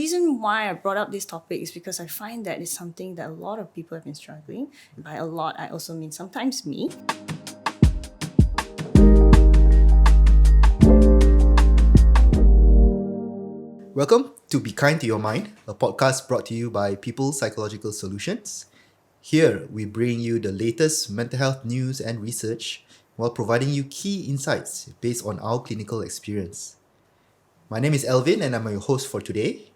reason why I brought up this topic is because I find that it's something that a lot of people have been struggling. By a lot, I also mean sometimes me. Welcome to Be Kind to Your Mind, a podcast brought to you by People's Psychological Solutions. Here, we bring you the latest mental health news and research while providing you key insights based on our clinical experience. My name is Alvin and I'm your host for today.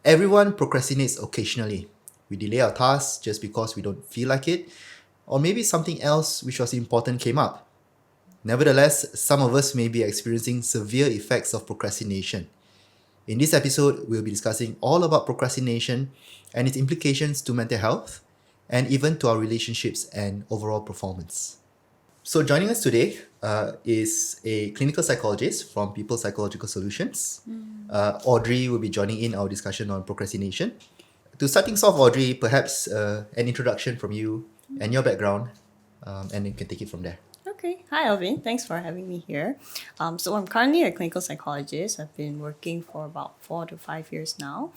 Everyone procrastinates occasionally. We delay our tasks just because we don't feel like it, or maybe something else which was important came up. Nevertheless, some of us may be experiencing severe effects of procrastination. In this episode, we'll be discussing all about procrastination and its implications to mental health and even to our relationships and overall performance. So joining us today is a clinical psychologist from People's Psychological Solutions. Audrey will be joining in our discussion on procrastination. To start things off, Audrey, perhaps an introduction from you and your background, and you can take it from there. Okay. Hi, Alvin. Thanks for having me here. So I'm currently a clinical psychologist. I've been working for about 4 to 5 years now.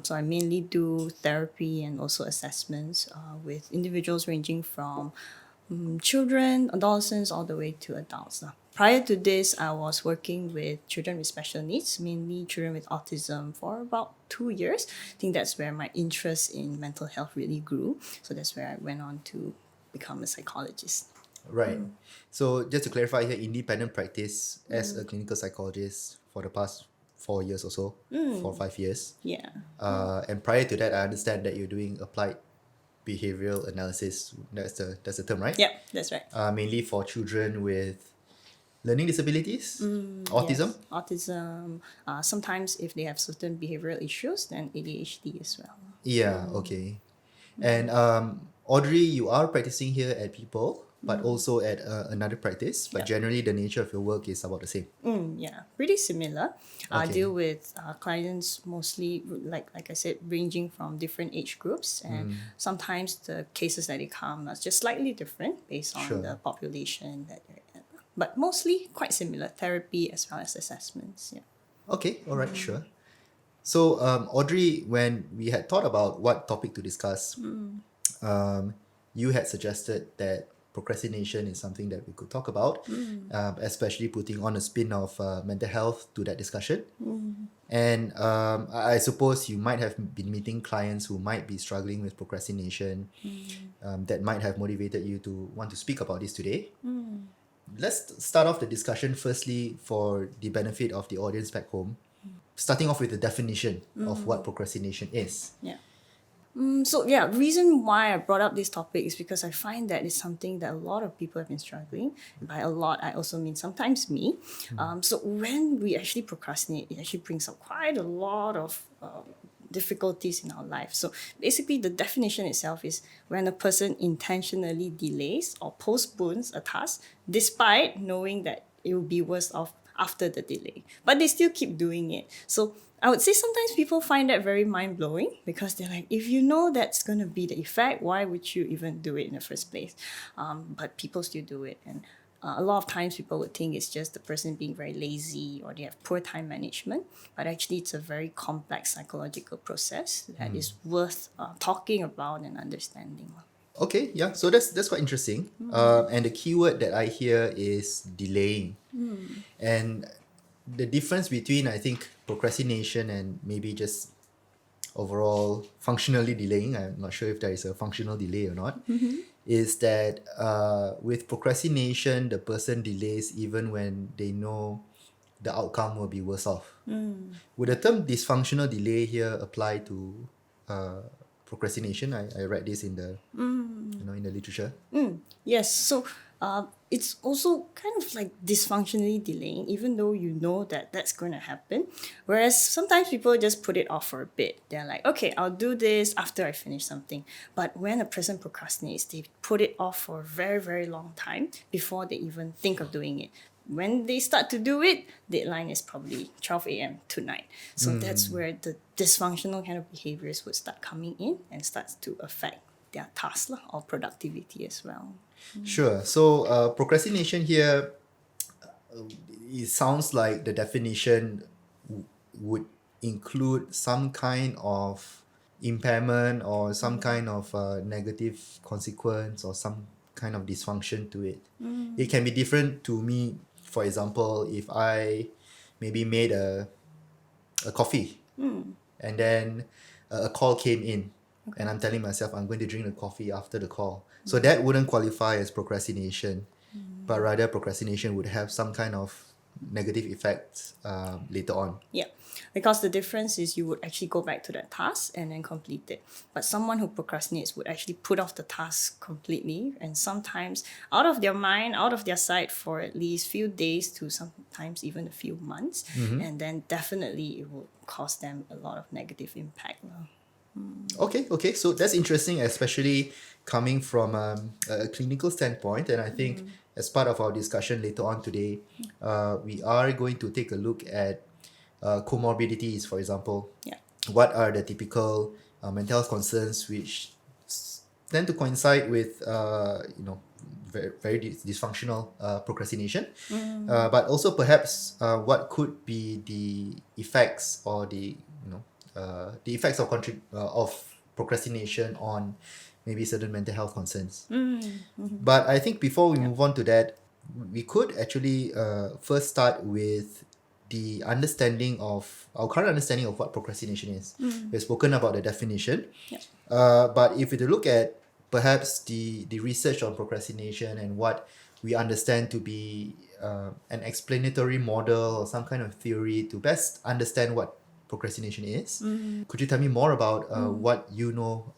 So I mainly do therapy and also assessments with individuals ranging from children, adolescents, all the way to adults. Prior to this, I was working with children with special needs, mainly children with autism, for about 2 years. I think that's where my interest in mental health really grew. So that's where I went on to become a psychologist. Right. So just to clarify here, independent practice as a clinical psychologist for the past 4 years or so, 4 or 5 years. Yeah. And prior to that, I understand that you're doing applied behavioral analysis. That's the term, right? Yeah, that's right. Mainly for children with learning disabilities, autism. Yes, autism. Sometimes if they have certain behavioral issues, then ADHD as well. Yeah. Okay. And Audrey, you are practicing here at People, but also at another practice. But generally, the nature of your work is about the same. Yeah, pretty similar. I Okay. deal with clients mostly, like I said, ranging from different age groups, and sometimes the cases that they come are just slightly different based on Sure. the population that they're in. But mostly quite similar, therapy as well as assessments. Yeah. Okay. All right. Sure. So, Audrey, when we had thought about what topic to discuss, you had suggested that procrastination is something that we could talk about, especially putting on a spin of mental health to that discussion. And I suppose you might have been meeting clients who might be struggling with procrastination, that might have motivated you to want to speak about this today. Let's start off the discussion firstly for the benefit of the audience back home, starting off with the definition of what procrastination is. Yeah. Reason why I brought up this topic is because I find that it's something that a lot of people have been struggling. By a lot, I also mean sometimes me. So when we actually procrastinate, it actually brings up quite a lot of difficulties in our life. So basically, the definition itself is when a person intentionally delays or postpones a task despite knowing that it will be worse off after the delay, but they still keep doing it. So I would say sometimes people find that very mind-blowing because they're like, if you know that's going to be the effect, why would you even do it in the first place? But people still do it. And a lot of times people would think it's just the person being very lazy or they have poor time management. But actually, it's a very complex psychological process that is worth talking about and understanding. Okay, yeah. So that's quite interesting. And the keyword that I hear is delaying. And the difference between, I think, procrastination and maybe just overall functionally delaying, I'm not sure if there is a functional delay or not, is that with procrastination, the person delays even when they know the outcome will be worse off. Would the term dysfunctional delay here apply to procrastination? I read this in the in the literature. Yes, so it's also kind of like dysfunctionally delaying, even though you know that that's going to happen. Whereas sometimes people just put it off for a bit. They're like, okay, I'll do this after I finish something. But when a person procrastinates, they put it off for a very, very long time before they even think of doing it. When they start to do it, deadline is probably 12 a.m. tonight. So that's where the dysfunctional kind of behaviors would start coming in and starts to affect their task or productivity as well. Sure. So procrastination here, it sounds like the definition would include some kind of impairment or some kind of negative consequence or some kind of dysfunction to it. It can be different to me. For example, if I maybe made a coffee and then a call came in and I'm telling myself I'm going to drink the coffee after the call. So that wouldn't qualify as procrastination, but rather procrastination would have some kind of negative effects later on. Yeah, because the difference is you would actually go back to that task and then complete it. But someone who procrastinates would actually put off the task completely, and sometimes out of their mind, out of their sight for at least few days to sometimes even a few months. And then definitely it will cause them a lot of negative impact. Okay. So that's interesting, especially coming from a clinical standpoint. And I think as part of our discussion later on today, we are going to take a look at comorbidities, for example. Yeah. What are the typical mental health concerns which tend to coincide with, very dysfunctional procrastination, but also perhaps what could be the effects or the effects of procrastination on maybe certain mental health concerns. But I think before we move on to that, we could actually first start with the understanding of our current understanding of what procrastination is. We've spoken about the definition, but if we to look at perhaps the research on procrastination and what we understand to be an explanatory model or some kind of theory to best understand what procrastination is. Could you tell me more about what you know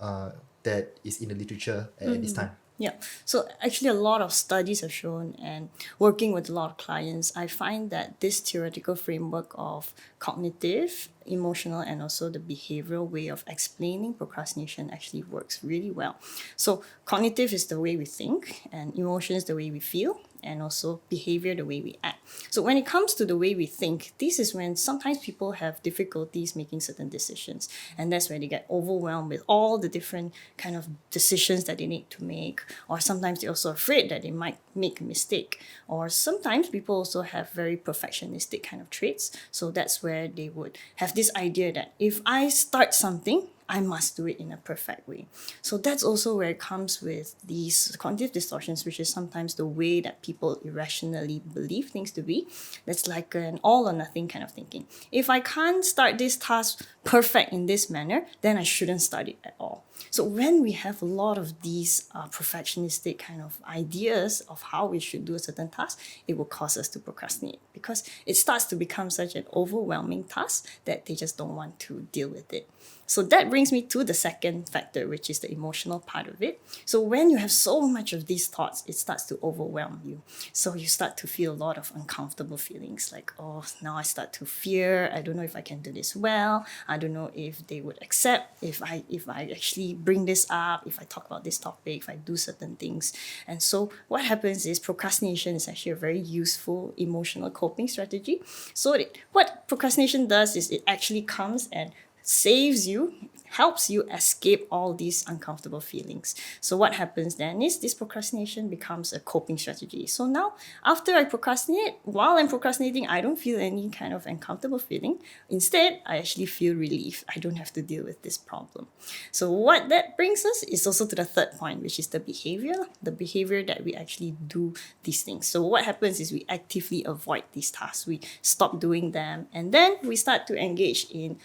that is in the literature at this time? Yeah, so actually a lot of studies have shown, and working with a lot of clients, I find that this theoretical framework of cognitive, emotional, and also the behavioral way of explaining procrastination actually works really well. So cognitive is the way we think, and emotion is the way we feel, and also behavior, the way we act. So when it comes to the way we think, this is when sometimes people have difficulties making certain decisions. And that's where they get overwhelmed with all the different kind of decisions that they need to make. Or sometimes they're also afraid that they might make a mistake. Or sometimes people also have very perfectionistic kind of traits. So that's where they would have this idea that if I start something, I must do it in a perfect way. So that's also where it comes with these cognitive distortions, which is sometimes the way that people irrationally believe things to be. That's like an all or nothing kind of thinking. If I can't start this task perfect in this manner, then I shouldn't start it at all. So when we have a lot of these perfectionistic kind of ideas of how we should do a certain task, it will cause us to procrastinate because it starts to become such an overwhelming task that they just don't want to deal with it. So that brings me to the second factor, which is the emotional part of it. So when you have so much of these thoughts, it starts to overwhelm you. So you start to feel a lot of uncomfortable feelings like, oh, now I start to fear. I don't know if I can do this well. I don't know if they would accept if I actually bring this up, if I talk about this topic, if I do certain things. And so what happens is procrastination is actually a very useful emotional coping strategy. So what procrastination does is it actually comes and saves you, helps you escape all these uncomfortable feelings. So what happens then is this procrastination becomes a coping strategy. So now after I procrastinate, while I'm procrastinating, I don't feel any kind of uncomfortable feeling. Instead, I actually feel relief. I don't have to deal with this problem. So what that brings us is also to the third point, which is the behavior that we actually do these things. So what happens is we actively avoid these tasks. We stop doing them, and then we start to engage in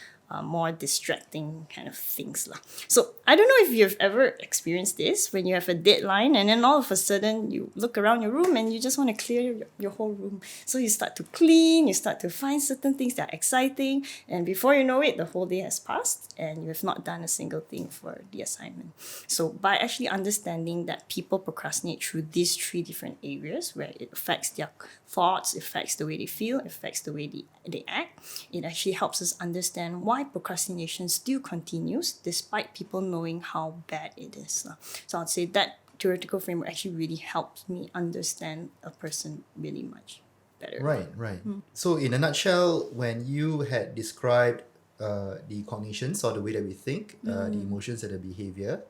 more distracting kind of things. So I don't know if you've ever experienced this when you have a deadline and then all of a sudden you look around your room and you just want to clear your whole room. So you start to clean, you start to find certain things that are exciting, and before you know it, the whole day has passed and you have not done a single thing for the assignment. So by actually understanding that people procrastinate through these three different areas where it affects their thoughts, affects the way they feel, affects the way they act, it actually helps us understand why procrastination still continues despite people knowing how bad it is. So I'd say that theoretical framework actually really helps me understand a person really much better. Right. So in a nutshell, when you had described the cognitions or the way that we think, the emotions and the behavior,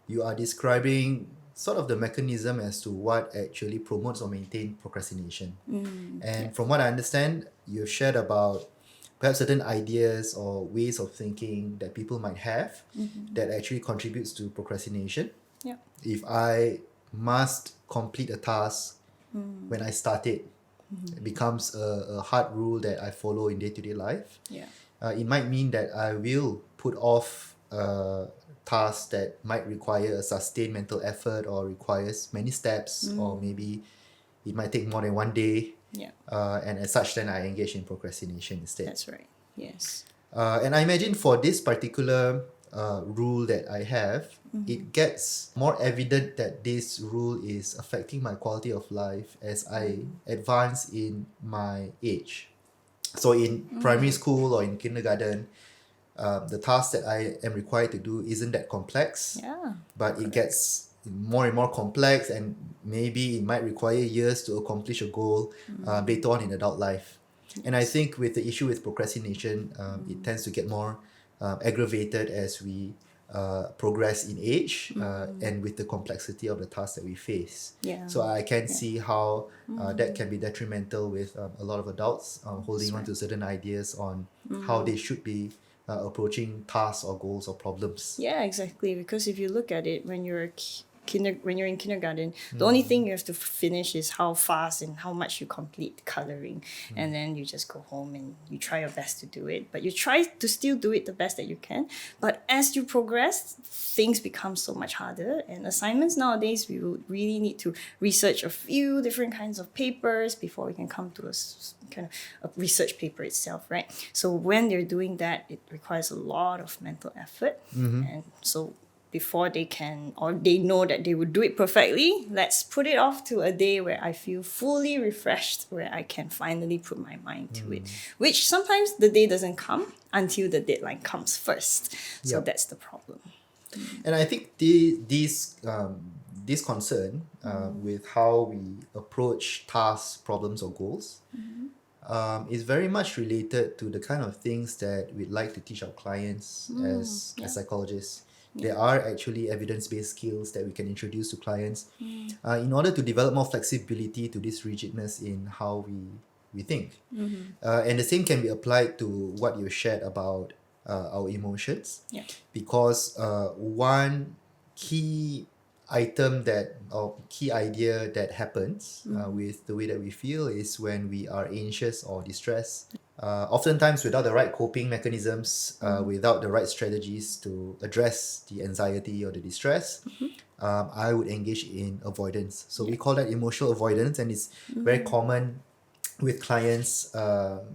you are describing sort of the mechanism as to what actually promotes or maintains procrastination. And from what I understand, you've shared about perhaps certain ideas or ways of thinking that people might have that actually contributes to procrastination. Yeah. If I must complete a task when I start it, it becomes a hard rule that I follow in day-to-day life. Yeah. It might mean that I will put off tasks that might require a sustained mental effort or requires many steps, or maybe it might take more than one day. Yeah. And as such, then I engage in procrastination instead. That's right. Yes. And I imagine for this particular rule that I have, it gets more evident that this rule is affecting my quality of life as I advance in my age. So in primary school or in kindergarten, the task that I am required to do isn't that complex, Yeah. but it gets more and more complex, and maybe it might require years to accomplish a goal later on in adult life. And I think with the issue with procrastination, it tends to get more aggravated as we progress in age and with the complexity of the tasks that we face. Yeah. So I can see how that can be detrimental with a lot of adults holding on to certain ideas on how they should be approaching tasks or goals or problems. Yeah, exactly. Because if you look at it, when you're when you're in kindergarten, the only thing you have to finish is how fast and how much you complete coloring, and then you just go home and you try your best to do it. But you try to still do it the best that you can. But as you progress, things become so much harder. And assignments nowadays, we would really need to research a few different kinds of papers before we can come to kind of a research paper itself, right? So when they're doing that, it requires a lot of mental effort, and so before they can, or they know that they would do it perfectly, let's put it off to a day where I feel fully refreshed, where I can finally put my mind to it. Which sometimes the day doesn't come until the deadline comes first. So Yep. that's the problem. And I think this concern with how we approach tasks, problems, or goals is very much related to the kind of things that we'd like to teach our clients as psychologists. There are actually evidence-based skills that we can introduce to clients in order to develop more flexibility to this rigidness in how we think. And the same can be applied to what you shared about our emotions. Yeah. Because one key item or key idea that happens with the way that we feel is when we are anxious or distressed. Oftentimes without the right coping mechanisms, without the right strategies to address the anxiety or the distress, I would engage in avoidance. So we call that emotional avoidance, and it's very common with clients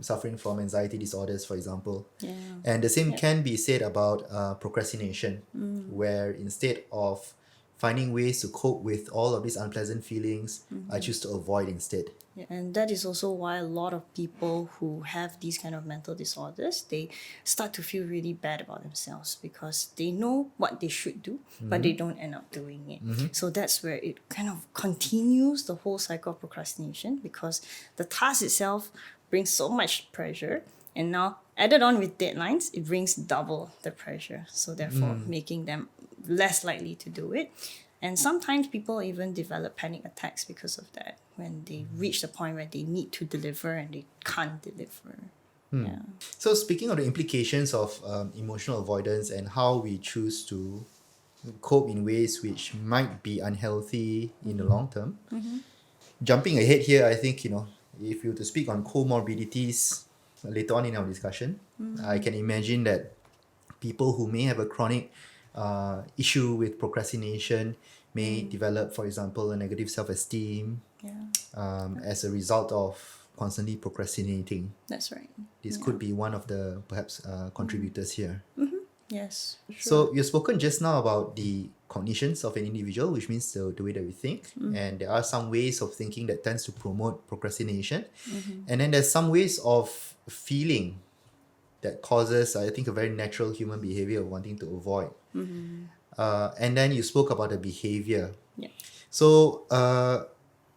suffering from anxiety disorders, for example. Yeah. And the same can be said about procrastination, where instead of finding ways to cope with all of these unpleasant feelings, I choose to avoid instead. Yeah, and that is also why a lot of people who have these kind of mental disorders, they start to feel really bad about themselves because they know what they should do, but they don't end up doing it. So that's where it kind of continues the whole cycle of procrastination, because the task itself brings so much pressure, and now added on with deadlines, it brings double the pressure. So therefore making them less likely to do it. And sometimes people even develop panic attacks because of that, when they reach the point where they need to deliver and they can't deliver. Yeah. So speaking of the implications of emotional avoidance and how we choose to cope in ways which might be unhealthy in the long term, jumping ahead here, I think, if you were to speak on comorbidities later on in our discussion, I can imagine that people who may have a chronic issue with procrastination may develop, for example, a negative self-esteem as a result of constantly procrastinating. That's right. This could be one of the perhaps contributors here. Yes. Sure. So you've spoken just now about the cognitions of an individual, which means the way that we think. And there are some ways of thinking that tends to promote procrastination. And then there's some ways of feeling that causes, I think, a very natural human behavior of wanting to avoid. And then you spoke about the behavior. Yeah. So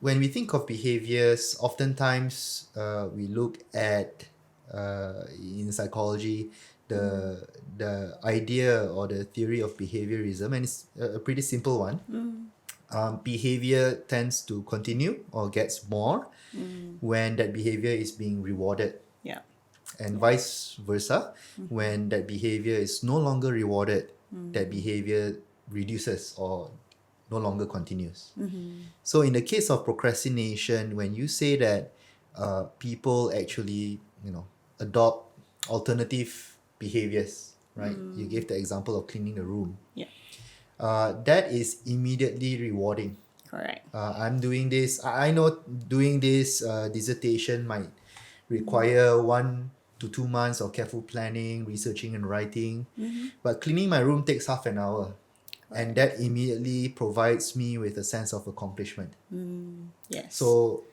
when we think of behaviors, oftentimes we look at, in psychology, the idea or the theory of behaviorism, and it's a pretty simple one. Behavior tends to continue or gets more when that behavior is being rewarded. Yeah. and vice versa. When that behavior is no longer rewarded, that behavior reduces or no longer continues. So in the case of procrastination, when you say that people actually, adopt alternative behaviors, right? You gave the example of cleaning the room. Yeah. That is immediately rewarding. Correct. I'm doing this. I know doing this dissertation might require 1 to 2 months of careful planning, researching, and writing. But cleaning my room takes half an hour. And that immediately provides me with a sense of accomplishment. Yes. So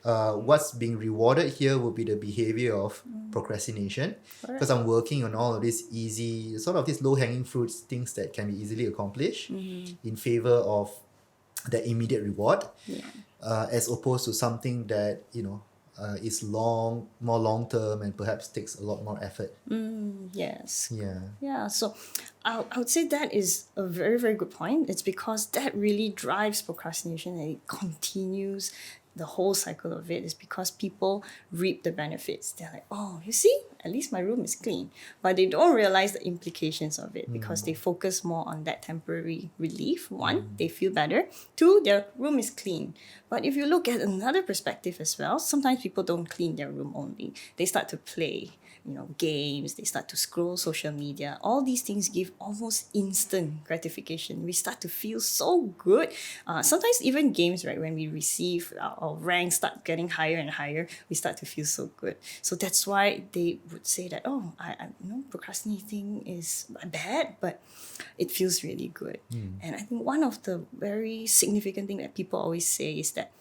what's being rewarded here will be the behavior of procrastination, because I'm working on all of these easy, sort of these low-hanging fruits, things that can be easily accomplished in favor of that immediate reward, as opposed to something that is more long-term and perhaps takes a lot more effort. Yes. Yeah. Yeah, so I would say that is a very, very good point. It's because that really drives procrastination and it continues the whole cycle of it. Is because people reap the benefits. They're like, oh, you see, at least my room is clean. But they don't realize the implications of it because they focus more on that temporary relief. One, they feel better. Two, their room is clean. But if you look at another perspective as well, sometimes people don't clean their room only. They start to play games, they start to scroll social media. All these things give almost instant gratification. We start to feel so good. Sometimes even games, right, when we receive our ranks start getting higher and higher, we start to feel so good. So that's why they would say that, oh, I procrastinating is bad, but it feels really good. And I think one of the very significant thing that people always say is that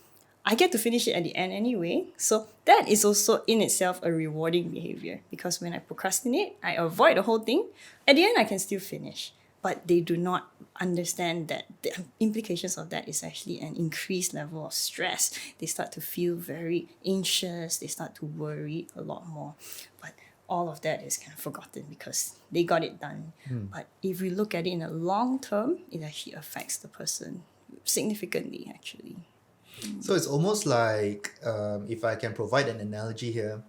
I get to finish it at the end anyway. So that is also in itself a rewarding behavior, because when I procrastinate, I avoid the whole thing. At the end, I can still finish. But they do not understand that the implications of that is actually an increased level of stress. They start to feel very anxious. They start to worry a lot more. But all of that is kind of forgotten because they got it done. But if we look at it in a long term, it actually affects the person significantly, actually. So it's almost like, if I can provide an analogy here,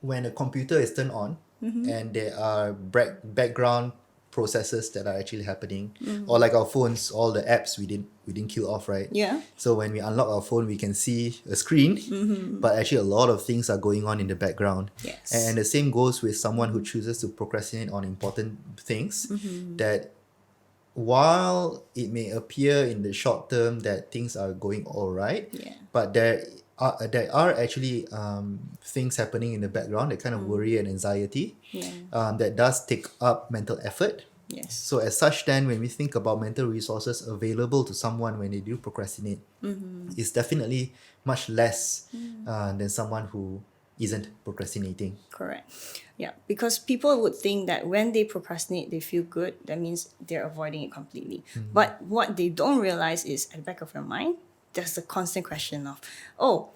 when a computer is turned on and there are background processes that are actually happening, or like our phones, all the apps we didn't kill off, right? Yeah. So when we unlock our phone, we can see a screen, but actually a lot of things are going on in the background. Yes. And the same goes with someone who chooses to procrastinate on important things, that while it may appear in the short term that things are going all right, but there are actually things happening in the background that kind of worry and anxiety, that does take up mental effort. Yes. So as such, then when we think about mental resources available to someone when they do procrastinate, it's definitely much less than someone who isn't procrastinating. Correct. Yeah, because people would think that when they procrastinate, they feel good. That means they're avoiding it completely. But what they don't realize is at the back of your mind, there's the constant question of, oh,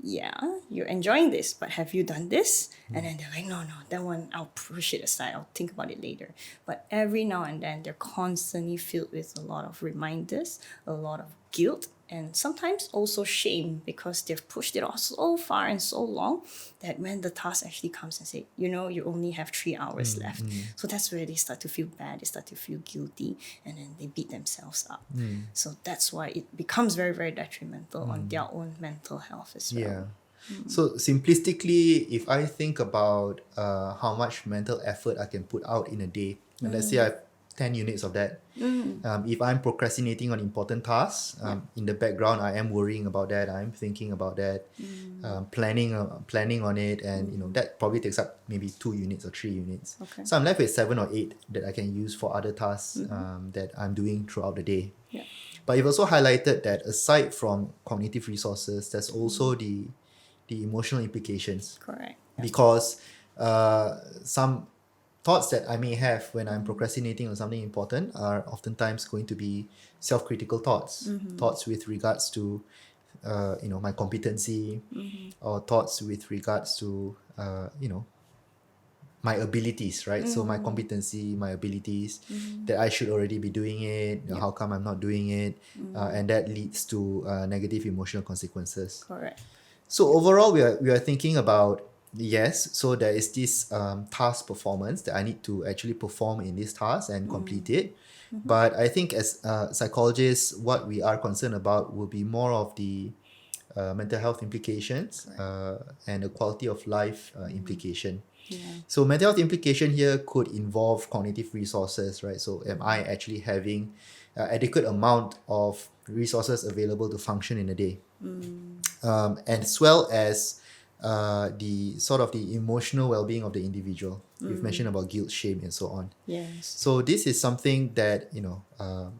yeah, you're enjoying this, but have you done this? And then they're like, no, that one, I'll push it aside. I'll think about it later. But every now and then, they're constantly filled with a lot of reminders, a lot of guilt, and sometimes also shame, because they've pushed it off so far and so long that when the task actually comes and say, you only have 3 hours left. So that's where they start to feel bad, they start to feel guilty, and then they beat themselves up. So that's why it becomes very, very detrimental on their own mental health as well. Yeah. So simplistically, if I think about how much mental effort I can put out in a day, and let's say I have 10 units of that. If I'm procrastinating on important tasks, in the background, I am worrying about that. I'm thinking about that, planning on it, and that probably takes up maybe 2 units or 3 units. Okay. So I'm left with 7 or 8 that I can use for other tasks that I'm doing throughout the day. Yeah. But you've also highlighted that aside from cognitive resources, there's also the emotional implications. Correct. Because some thoughts that I may have when I'm procrastinating on something important are oftentimes going to be self-critical thoughts, thoughts with regards to my competency, or thoughts with regards to my abilities, right? So my competency, my abilities, that I should already be doing it. How come I'm not doing it? And that leads to negative emotional consequences. Correct. So overall, we are thinking about yes, so there is this task performance that I need to actually perform in this task and complete it. But I think as psychologists, what we are concerned about will be more of the mental health implications and the quality of life implication. Yeah. So mental health implication here could involve cognitive resources, right? So am I actually having adequate amount of resources available to function in a day? As well as the sort of the emotional well-being of the individual. You've mentioned about guilt, shame, and so on. Yes. So this is something that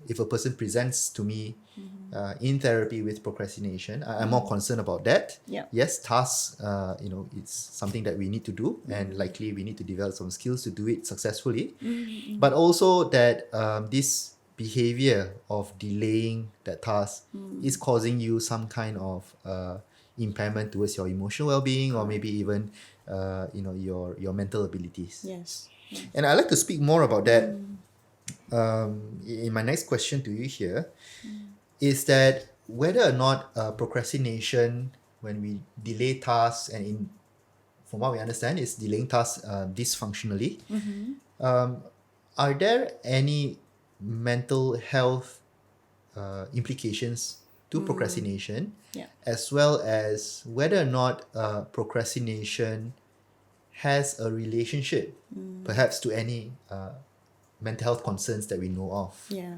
if a person presents to me in therapy with procrastination, I'm more concerned about that. Yeah. Yes, tasks, it's something that we need to do, and likely we need to develop some skills to do it successfully. But also that this behavior of delaying that task is causing you some kind of impairment towards your emotional well-being, or maybe even your mental abilities. Yes. And I'd like to speak more about that in my next question to you here, is that whether or not procrastination, when we delay tasks, and from what we understand, is delaying tasks dysfunctionally, are there any mental health implications to procrastination, Yeah. as well as whether or not procrastination has a relationship perhaps to any mental health concerns that we know of? Yeah.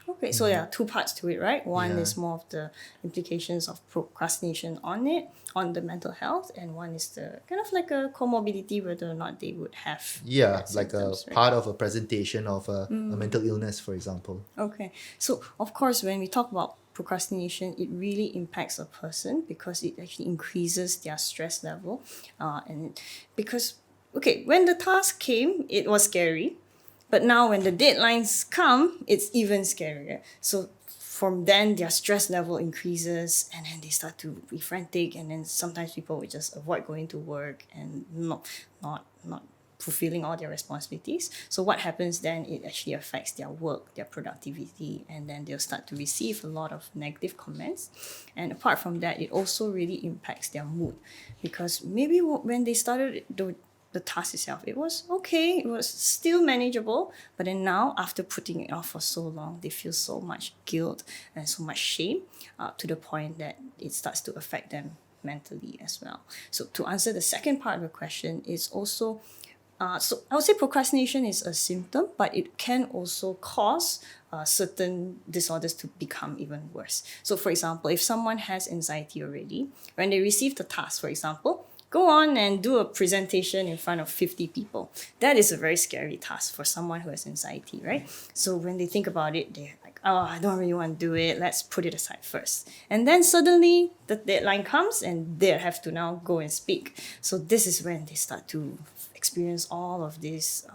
Okay, so there are two parts to it, right? One Yeah. is more of the implications of procrastination on it, on the mental health, and one is the kind of like a comorbidity, whether or not they would have Yeah, that like a symptoms, right? part of a presentation of a mental illness, for example. Okay, so of course, when we talk about procrastination, it really impacts a person because it actually increases their stress level, because when the task came, it was scary, but now when the deadlines come, it's even scarier. So from then their stress level increases, and then they start to be frantic, and then sometimes people will just avoid going to work and not fulfilling all their responsibilities. So what happens then, it actually affects their work, their productivity, and then they'll start to receive a lot of negative comments. And apart from that, it also really impacts their mood, because maybe when they started the task itself, it was okay, it was still manageable, but then now, after putting it off for so long, they feel so much guilt and so much shame, to the point that it starts to affect them mentally as well. So to answer the second part of the question, is also so I would say procrastination is a symptom, but it can also cause certain disorders to become even worse. So for example, if someone has anxiety already, when they receive the task, for example, go on and do a presentation in front of 50 people. That is a very scary task for someone who has anxiety, right? So when they think about it, they're like, oh, I don't really want to do it. Let's put it aside first. And then suddenly the deadline comes and they have to now go and speak. So this is when they start to experience all of these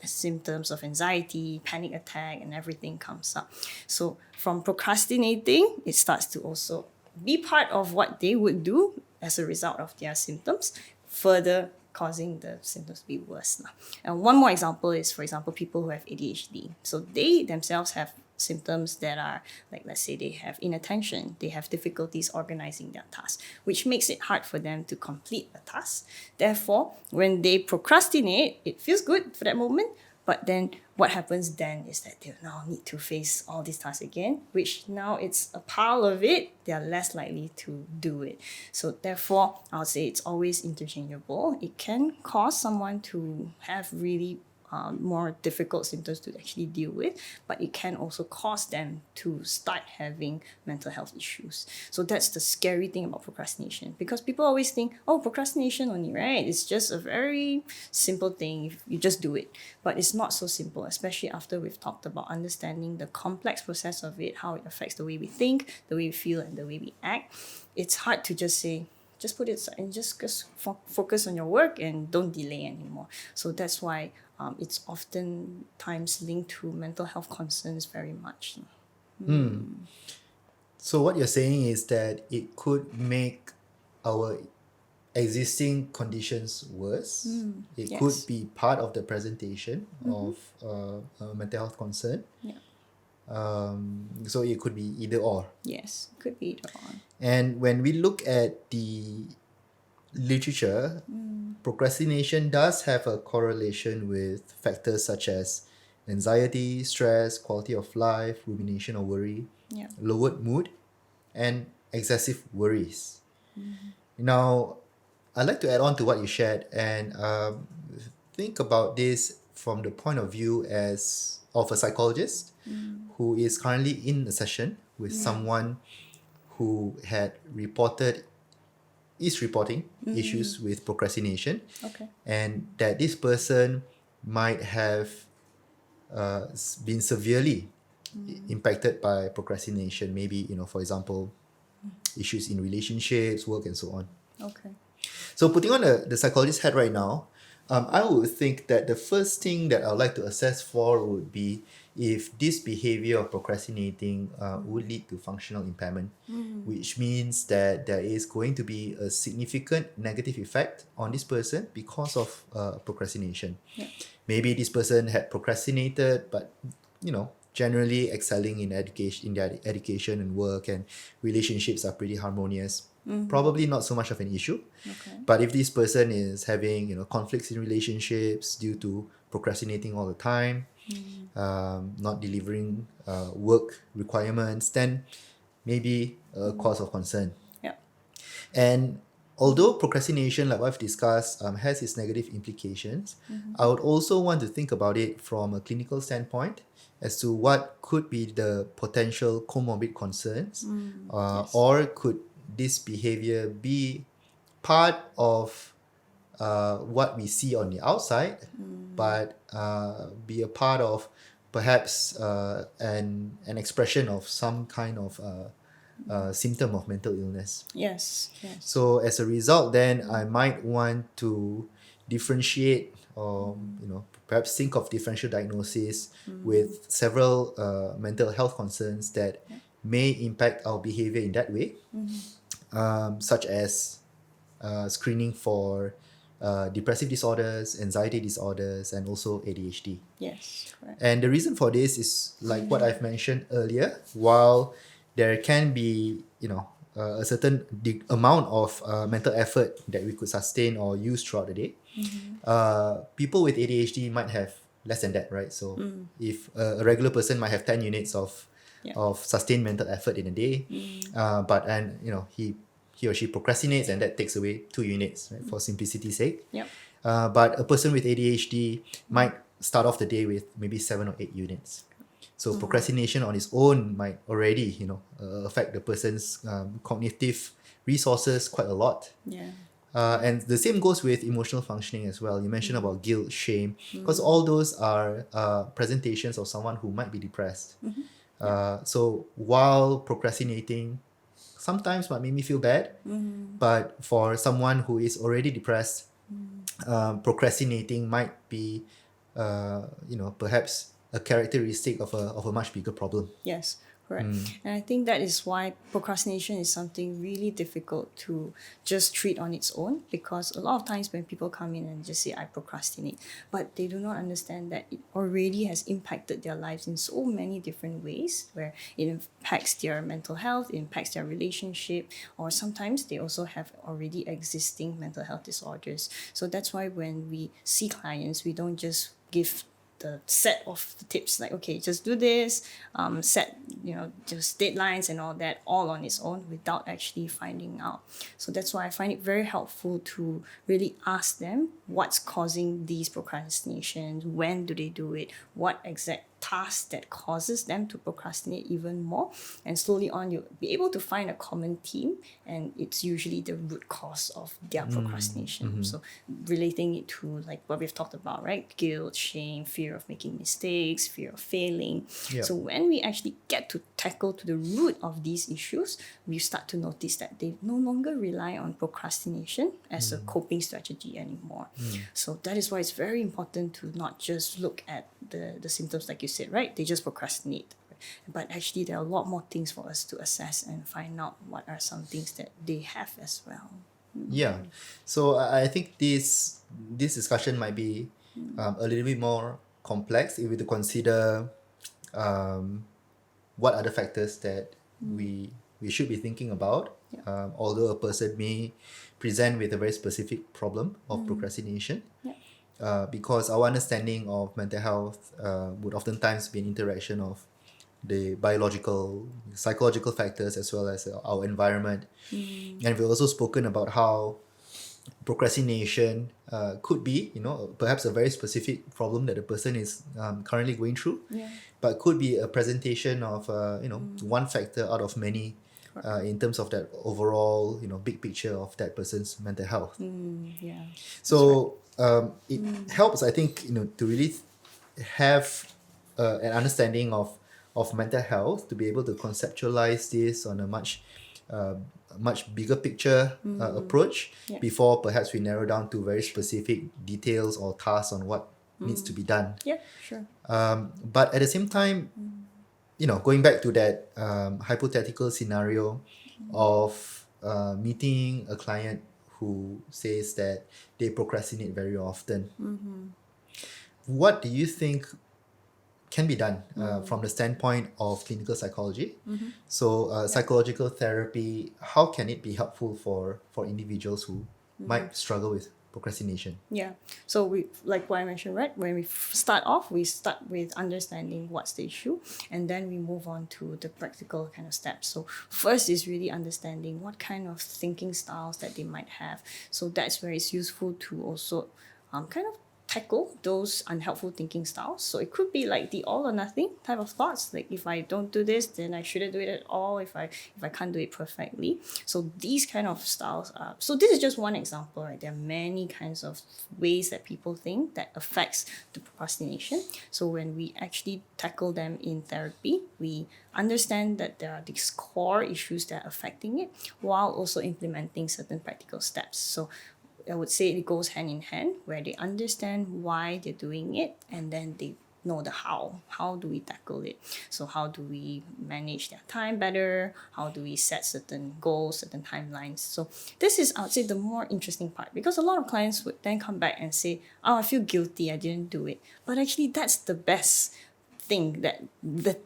symptoms of anxiety, panic attack, and everything comes up. So from procrastinating, it starts to also be part of what they would do as a result of their symptoms, further causing the symptoms to be worse. And one more example is, for example, people who have ADHD. So they themselves have symptoms that are like, let's say they have inattention, they have difficulties organizing their tasks, which makes it hard for them to complete a task. Therefore, when they procrastinate, it feels good for that moment, but then what happens then is that they now need to face all these tasks again, which now it's a pile of it, they're less likely to do it. So therefore, I would say it's always interchangeable. It can cause someone to have really more difficult symptoms to actually deal with, but it can also cause them to start having mental health issues. So that's the scary thing about procrastination, because people always think, oh, procrastination only, right? It's just a very simple thing if you just do it. But it's not so simple, especially after we've talked about understanding the complex process of it, how it affects the way we think, the way we feel, and the way we act. It's hard to just say, just put it aside and just focus on your work and don't delay anymore. So that's why it's oftentimes linked to mental health concerns very much. So what you're saying is that it could make our existing conditions worse. It Yes. could be part of the presentation of a mental health concern. Yeah. So it could be either or. Yes, could be either one. And when we look at the literature, procrastination does have a correlation with factors such as anxiety, stress, quality of life, rumination or worry, Yeah. lowered mood, and excessive worries. Now, I'd like to add on to what you shared and think about this from the point of view as of a psychologist who is currently in a session with someone who had reported is reporting issues with procrastination, Okay. and that this person might have been severely impacted by procrastination. Maybe, for example, issues in relationships, work, and so on. Okay. So putting on the psychologist hat right now, I would think that the first thing that I would like to assess for would be if this behavior of procrastinating would lead to functional impairment, which means that there is going to be a significant negative effect on this person because of procrastination. Yeah. Maybe this person had procrastinated, but generally excelling in education, in their education and work, and relationships are pretty harmonious. Probably not so much of an issue. Okay. But if this person is having conflicts in relationships due to procrastinating all the time, not delivering work requirements, then maybe a cause of concern. Yeah. And although procrastination, like what I've discussed, has its negative implications, I would also want to think about it from a clinical standpoint as to what could be the potential comorbid concerns, Yes. or could this behavior be part of what we see on the outside, but be a part of perhaps an expression of some kind of symptom of mental illness. Yes. Yes. So as a result, then I might want to differentiate or perhaps think of differential diagnosis with several mental health concerns that may impact our behavior in that way, such as screening for depressive disorders, anxiety disorders, and also ADHD. Yes. Correct. And the reason for this is like what I've mentioned earlier. While there can be, a certain amount of mental effort that we could sustain or use throughout the day, people with ADHD might have less than that, right? So if a regular person might have 10 units of sustained mental effort in a day, he or she procrastinates, and that takes away 2 units, right, for simplicity's sake. Yep. But a person with ADHD might start off the day with maybe 7 or 8 units. So procrastination on its own might already, affect the person's cognitive resources quite a lot. Yeah. And the same goes with emotional functioning as well. You mentioned about guilt, shame, because all those are presentations of someone who might be depressed. So while procrastinating sometimes might make me feel bad, but for someone who is already depressed, procrastinating might be, perhaps a characteristic of a much bigger problem. Yes, correct. And I think that is why procrastination is something really difficult to just treat on its own, because a lot of times when people come in and just say, I procrastinate, but they do not understand that it already has impacted their lives in so many different ways, where it impacts their mental health, it impacts their relationship, or sometimes they also have already existing mental health disorders. So that's why when we see clients, we don't just give the set of tips like, okay, just do this, set just deadlines and all that all on its own without actually finding out. So that's why I find it very helpful to really ask them what's causing these procrastinations, when do they do it, what exact task that causes them to procrastinate even more, and slowly on you'll be able to find a common theme, and it's usually the root cause of their procrastination. So relating it to like what we've talked about, right? Guilt, shame, fear of making mistakes, fear of failing. Yeah. So when we actually get to tackle to the root of these issues, we start to notice that they no longer rely on procrastination as a coping strategy anymore. So that is why it's very important to not just look at the symptoms like you said, right? They just procrastinate. But actually there are a lot more things for us to assess and find out what are some things that they have as well. Yeah. So I think this discussion might be a little bit more complex if we to consider what other factors that we should be thinking about although a person may present with a very specific problem of procrastination. Yeah. Because our understanding of mental health would oftentimes be an interaction of the biological, psychological factors as well as our environment. And we've also spoken about how procrastination could be, perhaps a very specific problem that the person is currently going through, Yeah. but could be a presentation of, one factor out of many in terms of that overall, big picture of that person's mental health. Yeah. So it helps, I think, to really have an understanding of mental health, to be able to conceptualize this on a uh, much bigger picture approach Yeah. before perhaps we narrow down to very specific details or tasks on what needs to be done. Yeah, sure. But at the same time, going back to that hypothetical scenario of meeting a client who says that they procrastinate very often, what do you think can be done from the standpoint of clinical psychology? So psychological therapy, how can it be helpful for individuals who might struggle with procrastination? Yeah. So we, like what I mentioned, right? When we start off, we start with understanding what's the issue, and then we move on to the practical kind of steps. So first is really understanding what kind of thinking styles that they might have. So that's where it's useful to also kind of tackle those unhelpful thinking styles. So it could be like the all or nothing type of thoughts. Like if I don't do this, then I shouldn't do it at all. If I can't do it perfectly. So these kind of styles are. So this is just one example, right? There are many kinds of ways that people think that affects the procrastination. So when we actually tackle them in therapy, we understand that there are these core issues that are affecting it, while also implementing certain practical steps. So I would say it goes hand in hand, where they understand why they're doing it, and then they know the how. How do we tackle it? So how do we manage their time better? How do we set certain goals, certain timelines? So this is, I would say, the more interesting part, because a lot of clients would then come back and say, oh, I feel guilty, I didn't do it. But actually that's the best thing that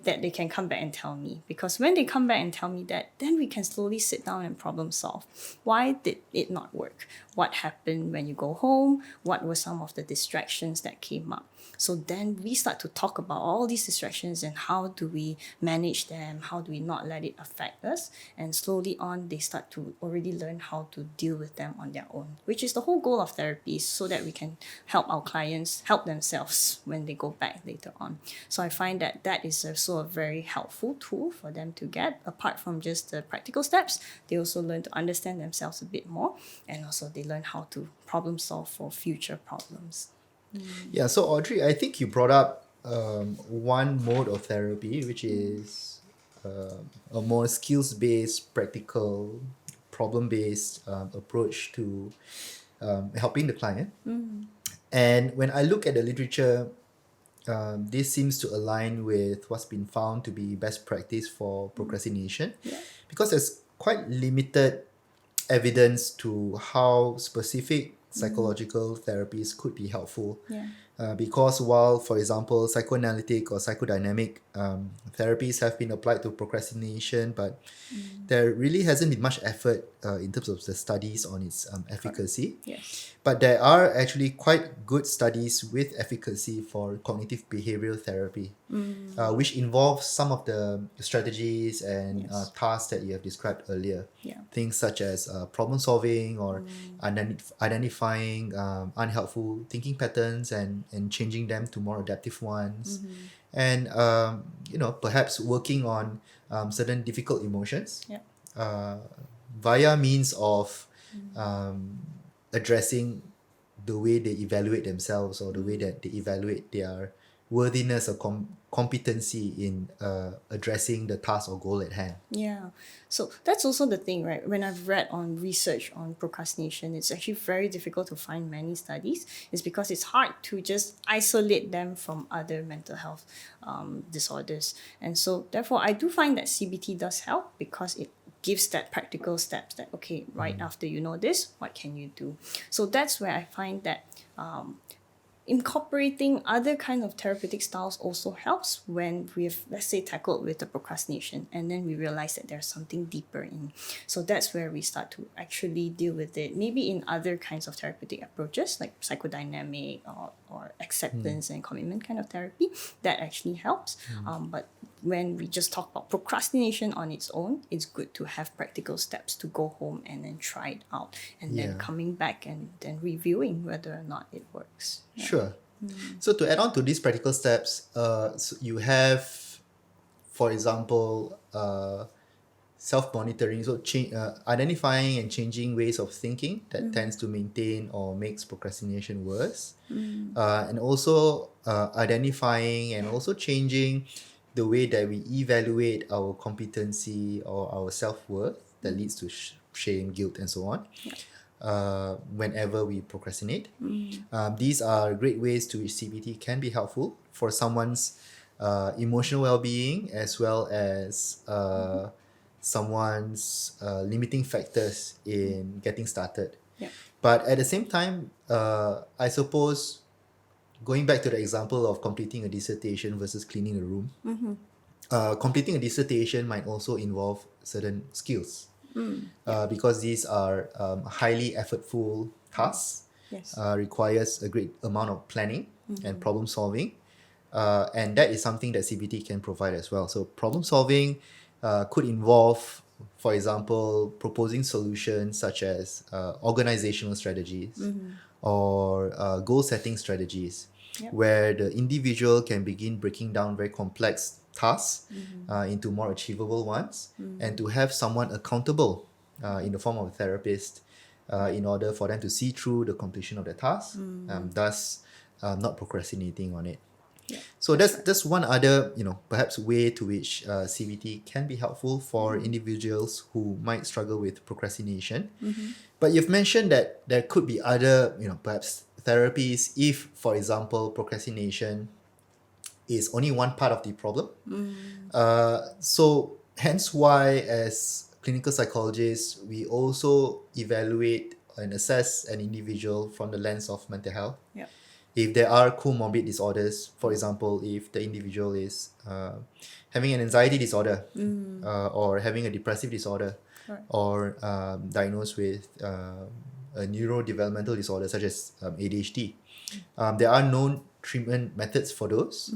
they can come back and tell me, because when they come back and tell me that, then we can slowly sit down and problem solve. Why did it not work? What happened when you go home? What were some of the distractions that came up? So then we start to talk about all these distractions and how do we manage them? How do we not let it affect us? And slowly on, they start to already learn how to deal with them on their own, which is the whole goal of therapy, so that we can help our clients help themselves when they go back later on. So I find that that is also a very helpful tool for them to get. Apart from just the practical steps, they also learn to understand themselves a bit more, and also they learn how to problem solve for future problems. Yeah, so Audrey, I think you brought up one mode of therapy, which is a more skills-based, practical, problem-based approach to helping the client. And when I look at the literature, this seems to align with what's been found to be best practice for procrastination, because there's quite limited evidence to how specific psychological therapies could be helpful. Yeah. Because while, for example, psychoanalytic or psychodynamic therapies have been applied to procrastination, but there really hasn't been much effort in terms of the studies on its efficacy. Yes. But there are actually quite good studies with efficacy for cognitive behavioral therapy, which involves some of the strategies and tasks that you have described earlier. Yeah. Things such as problem solving or identifying unhelpful thinking patterns and changing them to more adaptive ones. And, perhaps working on certain difficult emotions Yeah. via means of addressing the way they evaluate themselves, or the way that they evaluate their worthiness or competency in addressing the task or goal at hand. Yeah. So that's also the thing, right? When I've read on research on procrastination, it's actually very difficult to find many studies. It's because it's hard to just isolate them from other mental health disorders. And so therefore, I do find that CBT does help, because it gives that practical steps that, okay, right after you know this, what can you do? So that's where I find that incorporating other kind of therapeutic styles also helps when we've, let's say, tackled with the procrastination and then we realize that there's something deeper in. So that's where we start to actually deal with it, maybe in other kinds of therapeutic approaches like psychodynamic or acceptance and commitment kind of therapy. That actually helps. But when we just talk about procrastination on its own, it's good to have practical steps to go home and then try it out and then coming back and then reviewing whether or not it works. Yeah. Sure. So to add on to these practical steps, so you have, for example, self-monitoring, so identifying and changing ways of thinking that tends to maintain or makes procrastination worse, and also identifying and also changing the way that we evaluate our competency or our self-worth that leads to shame, guilt, and so on. Whenever we procrastinate. These are great ways to which CBT can be helpful for someone's emotional well-being as well as someone's limiting factors in getting started. Yeah. But at the same time, I suppose going back to the example of completing a dissertation versus cleaning a room, completing a dissertation might also involve certain skills. Because these are highly effortful tasks, Yes. requires a great amount of planning and problem solving, and that is something that CBT can provide as well. So problem solving could involve, for example, proposing solutions such as organizational strategies or goal setting strategies, where the individual can begin breaking down very complex tasks into more achievable ones, and to have someone accountable in the form of a therapist in order for them to see through the completion of the task, thus not procrastinating on it. So that's one other, perhaps way to which CBT can be helpful for individuals who might struggle with procrastination. But you've mentioned that there could be other, perhaps therapies if, for example, procrastination is only one part of the problem. So hence why, as clinical psychologists, we also evaluate and assess an individual from the lens of mental health. Yeah. If there are comorbid disorders, for example, if the individual is having an anxiety disorder or having a depressive disorder, Correct. or diagnosed with a neurodevelopmental disorder such as ADHD, there are known treatment methods for those,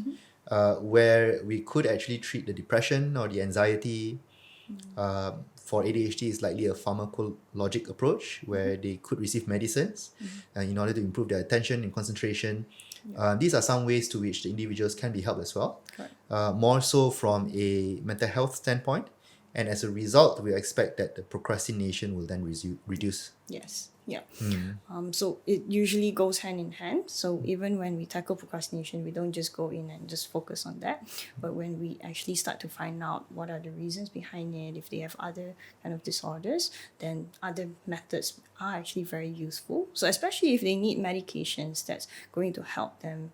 where we could actually treat the depression or the anxiety. For ADHD, it's likely a pharmacologic approach where they could receive medicines in order to improve their attention and concentration. These are some ways to which the individuals can be helped as well. More so from a mental health standpoint, and as a result, we expect that the procrastination will then reduce. Yes. Yeah. So it usually goes hand in hand. So even when we tackle procrastination, we don't just go in and just focus on that. But when we actually start to find out what are the reasons behind it, if they have other kind of disorders, then other methods are actually very useful. So especially if they need medications that's going to help them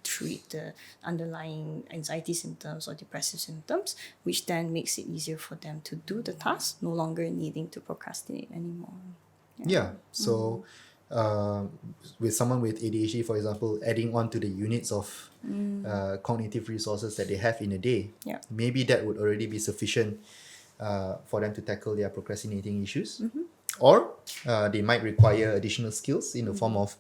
treat the underlying anxiety symptoms or depressive symptoms, which then makes it easier for them to do the task, no longer needing to procrastinate anymore. So with someone with ADHD, for example, adding on to the units of cognitive resources that they have in a day, maybe that would already be sufficient for them to tackle their procrastinating issues. Or they might require additional skills in the form of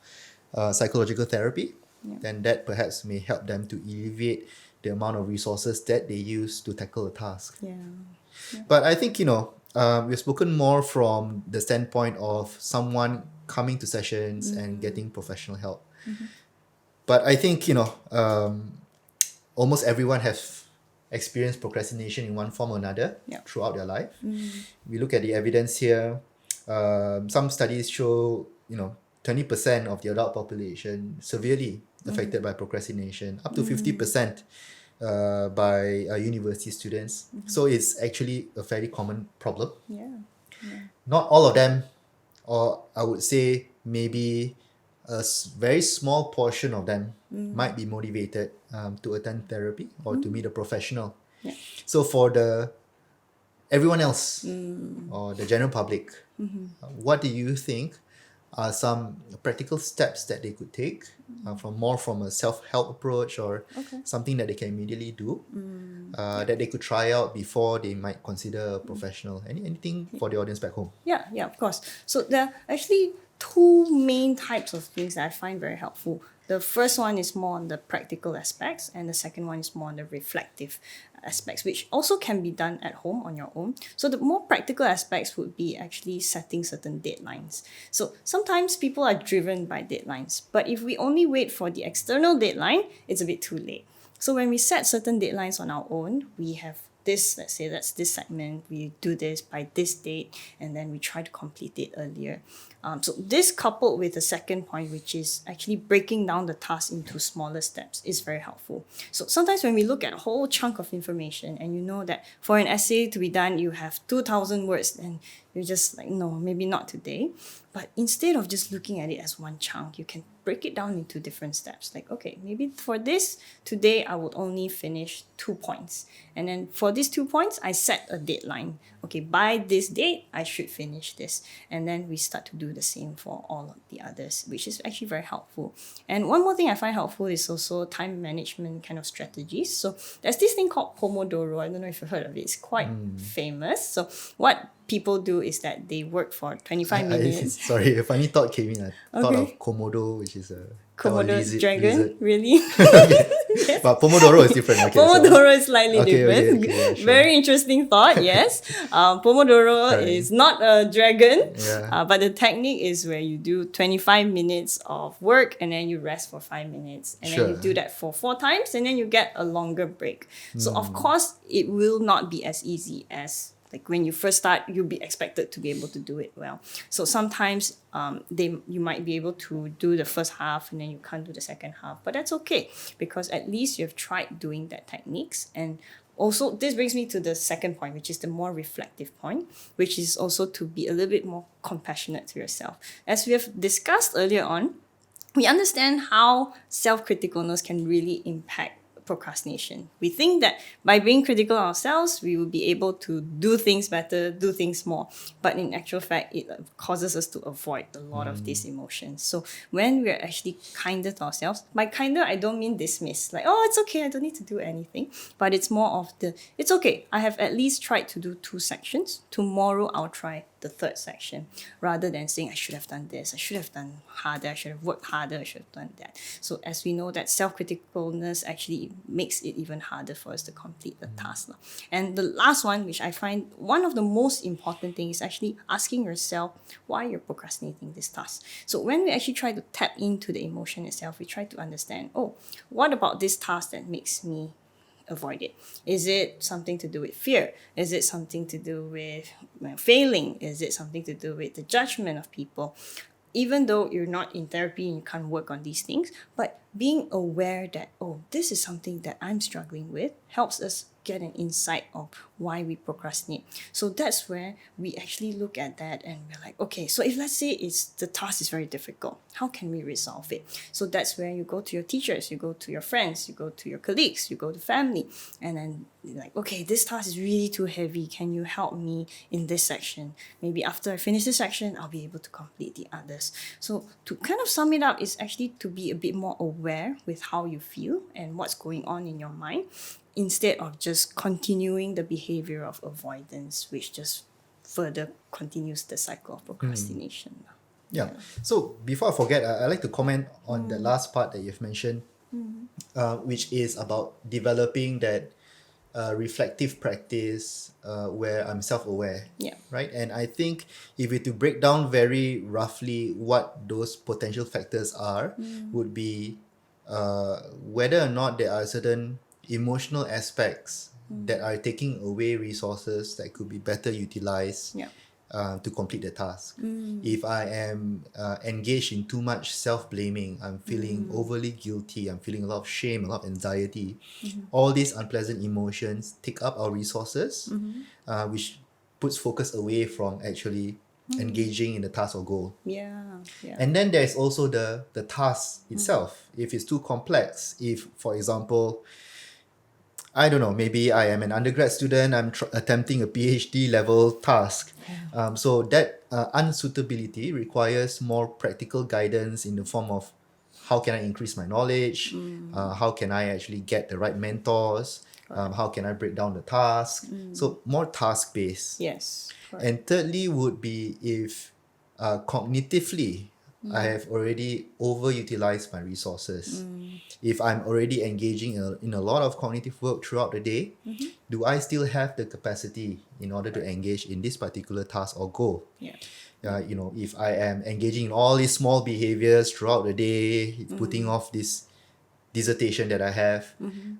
psychological therapy. Then that perhaps may help them to alleviate the amount of resources that they use to tackle a task. But I think, we've spoken more from the standpoint of someone coming to sessions and getting professional help. But I think, almost everyone has experienced procrastination in one form or another throughout their life. We look at the evidence here. Some studies show, 20% of the adult population severely affected by procrastination, up to 50% by university students. So it's actually a very common problem. Not all of them, or I would say maybe a very small portion of them might be motivated to attend therapy or to meet a professional. So for everyone else or the general public, what do you think are some practical steps that they could take from a self-help approach or Okay. something that they can immediately do that they could try out before they might consider a professional. Anything for the audience back home? Yeah, yeah, of course. So there are actually two main types of things that I find very helpful. The first one is more on the practical aspects, and the second one is more on the reflective aspects, which also can be done at home on your own. So the more practical aspects would be actually setting certain deadlines. So sometimes people are driven by deadlines, but if we only wait for the external deadline, it's a bit too late. So when we set certain deadlines on our own, we have this, let's say that's this segment, we do this by this date, and then we try to complete it earlier. So this coupled with the second point, which is actually breaking down the task into smaller steps, is very helpful. So sometimes when we look at a whole chunk of information and you know that for an essay to be done, you have 2,000 words, and you're just like, no, maybe not today. But instead of just looking at it as one chunk, you can break it down into different steps. Like, okay, maybe for this, today I would only finish 2 points. And then for these 2 points, I set a deadline. Okay, by this date, I should finish this. And then we start to do the same for all of the others, which is actually very helpful. And one more thing I find helpful is also time management kind of strategies. So there's this thing called Pomodoro. I don't know if you've heard of it. It's quite famous. So what people do is that they work for 25 minutes. Sorry, a funny thought came in. I thought Okay. of Komodo, which is a Komodo lizard. dragon, really? But Pomodoro is different. Okay, Pomodoro is slightly Okay, different. yeah, sure. Very interesting thought, yes. Pomodoro Correct. is not a dragon, Yeah. but the technique is where you do 25 minutes of work and then you rest for 5 minutes. And then you Sure. do that for 4 times and then you get a longer break. So, of course, it will not be as easy as like when you first start, you'll be expected to be able to do it well. So sometimes you might be able to do the first half and then you can't do the second half. But that's okay because at least you've tried doing that techniques. And also, this brings me to the second point, which is the more reflective point, which is also to be a little bit more compassionate to yourself. As we have discussed earlier on, we understand how self-criticalness can really impact procrastination. We think that by being critical of ourselves, we will be able to do things better, do things more. But in actual fact, it causes us to avoid a lot of these emotions. So when we're actually kinder to ourselves, by kinder, I don't mean dismiss, like, oh, it's okay, I don't need to do anything. But it's more of it's okay, I have at least tried to do 2 sections. Tomorrow, I'll try the third section, rather than saying I should have done this, I should have done harder, I should have worked harder, I should have done that. So as we know that self-criticalness actually makes it even harder for us to complete the task. And the last one, which I find one of the most important things, is actually asking yourself why you're procrastinating this task. So when we actually try to tap into the emotion itself, we try to understand, oh, what about this task that makes me avoid it? Is it something to do with fear? Is it something to do with failing? Is it something to do with the judgment of people? Even though you're not in therapy and you can't work on these things, but being aware that, oh, this is something that I'm struggling with helps us get an insight of why we procrastinate. So that's where we actually look at that and we're like, okay, so if let's say the task is very difficult, how can we resolve it? So that's where you go to your teachers, you go to your friends, you go to your colleagues, you go to family, and then you're like, okay, this task is really too heavy. Can you help me in this section? Maybe after I finish this section, I'll be able to complete the others. So to kind of sum it up is actually to be a bit more aware with how you feel and what's going on in your mind, instead of just continuing the behavior of avoidance, which just further continues the cycle of procrastination. Yeah. So before I forget, I'd like to comment on the last part that you've mentioned, which is about developing that reflective practice where I'm self-aware. Yeah. Right. And I think if we to break down very roughly what those potential factors are, would be whether or not there are certain emotional aspects that are taking away resources that could be better utilized Yeah. to complete the task. If I am engaged in too much self-blaming, I'm feeling overly guilty, I'm feeling a lot of shame, a lot of anxiety, all these unpleasant emotions take up our resources, which puts focus away from actually engaging in the task or goal. Yeah. Yeah. And then there's also the task itself. If it's too complex, if, for example, I don't know, maybe I am an undergrad student, I'm attempting a PhD level task. So that unsuitability requires more practical guidance in the form of how can I increase my knowledge, how can I actually get the right mentors, how can I break down the task. So more task based. Yes, correct. And thirdly would be if cognitively I have already overutilized my resources. If I'm already engaging in a lot of cognitive work throughout the day, do I still have the capacity in order to engage in this particular task or goal? Yeah. If I am engaging in all these small behaviors throughout the day, putting off this dissertation that I have,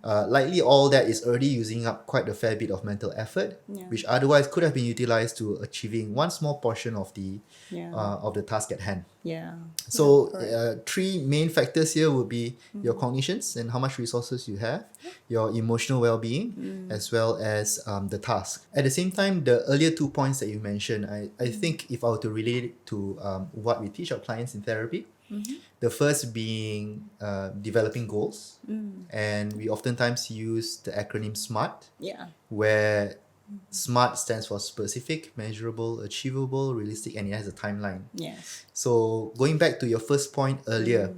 likely all that is already using up quite a fair bit of mental effort, Yeah. which otherwise could have been utilized to achieving one small portion of the Yeah. of the task at hand. Yeah. So correct. three main factors here would be your cognitions and how much resources you have, your emotional well-being, as well as the task. At the same time, the earlier 2 points that you mentioned, I think if I were to relate it to what we teach our clients in therapy, the first being developing goals. And we oftentimes use the acronym SMART, Yeah. where SMART stands for specific, measurable, achievable, realistic, and it has a timeline. Yes. So going back to your first point earlier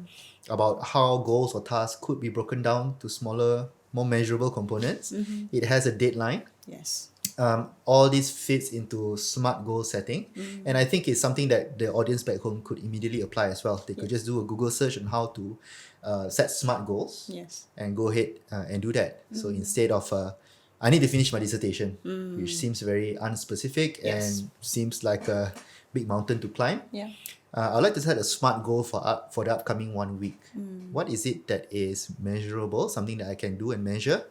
about how goals or tasks could be broken down to smaller, more measurable components, it has a deadline. Yes. All this fits into SMART goal setting, and I think it's something that the audience back home could immediately apply as well. They could just do a Google search on how to set SMART goals Yes. and go ahead and do that. So instead of I need to finish my dissertation, which seems very unspecific Yes. and seems like a big mountain to climb. Yeah. I'd like to set a SMART goal for the upcoming 1 week. What is it that is measurable, something that I can do and measure,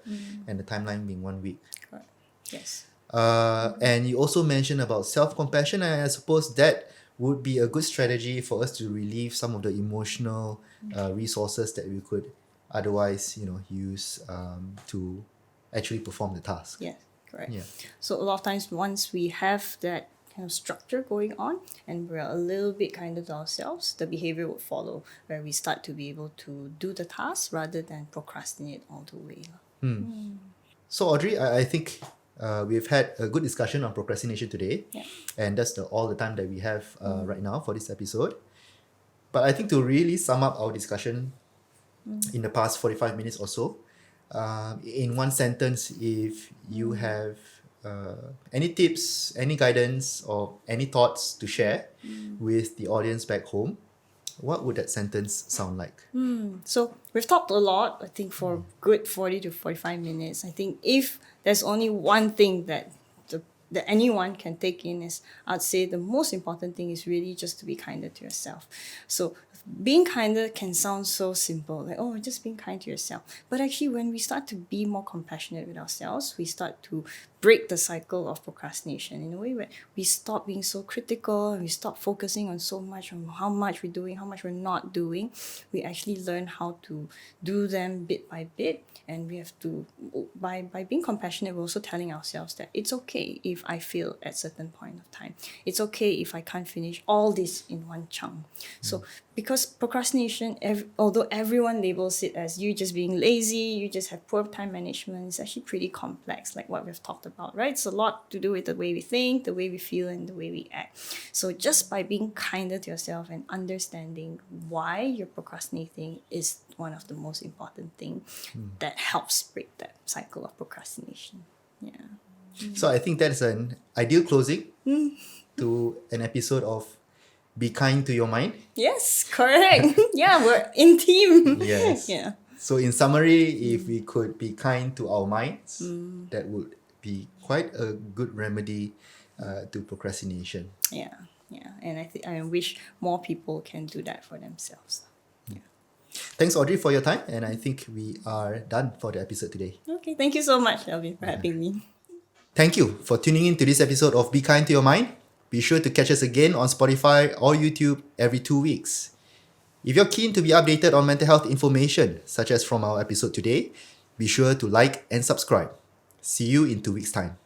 and the timeline being 1 week? Correct. Yes. And you also mentioned about self-compassion, and I suppose that would be a good strategy for us to relieve some of the emotional resources that we could otherwise, use to actually perform the task. Yes. Correct. Yeah. So a lot of times, once we have that kind of structure going on and we're a little bit kinder to ourselves, the behavior would follow, where we start to be able to do the task rather than procrastinate all the way. So Audrey, I think we've had a good discussion on procrastination today, Yeah. and that's all the time that we have right now for this episode. But I think to really sum up our discussion in the past 45 minutes or so, in one sentence, if you have any tips, any guidance, or any thoughts to share with the audience back home, what would that sentence sound like? So we've talked a lot, I think, for a good 40 to 45 minutes. I think if there's only one thing that anyone can take in is, I'd say the most important thing is really just to be kinder to yourself. So being kinder can sound so simple, like, oh, just being kind to yourself. But actually, when we start to be more compassionate with ourselves, we start to break the cycle of procrastination in a way where we stop being so critical and we stop focusing on so much on how much we're doing, how much we're not doing. We actually learn how to do them bit by bit. And we have to, by being compassionate, we're also telling ourselves that it's okay if I fail at a certain point of time. It's okay if I can't finish all this in one chunk. So because procrastination, although everyone labels it as you just being lazy, you just have poor time management, it's actually pretty complex, like what we've talked about, right? It's a lot to do with the way we think, the way we feel, and the way we act. So just by being kinder to yourself and understanding why you're procrastinating is one of the most important things that helps break that cycle of procrastination. Yeah. So I think that's an ideal closing to an episode of Be Kind to Your Mind. Yes, correct. Yeah, we're in team. Yes. Yeah. So in summary, if we could be kind to our minds, that would be quite a good remedy to procrastination. Yeah. Yeah. And I wish more people can do that for themselves. Thanks, Audrey, for your time, and I think we are done for the episode today. Okay, thank you so much, Alvin, for having me. Thank you for tuning in to this episode of Be Kind to Your Mind. Be sure to catch us again on Spotify or YouTube every 2 weeks. If you're keen to be updated on mental health information, such as from our episode today, be sure to like and subscribe. See you in 2 weeks' time.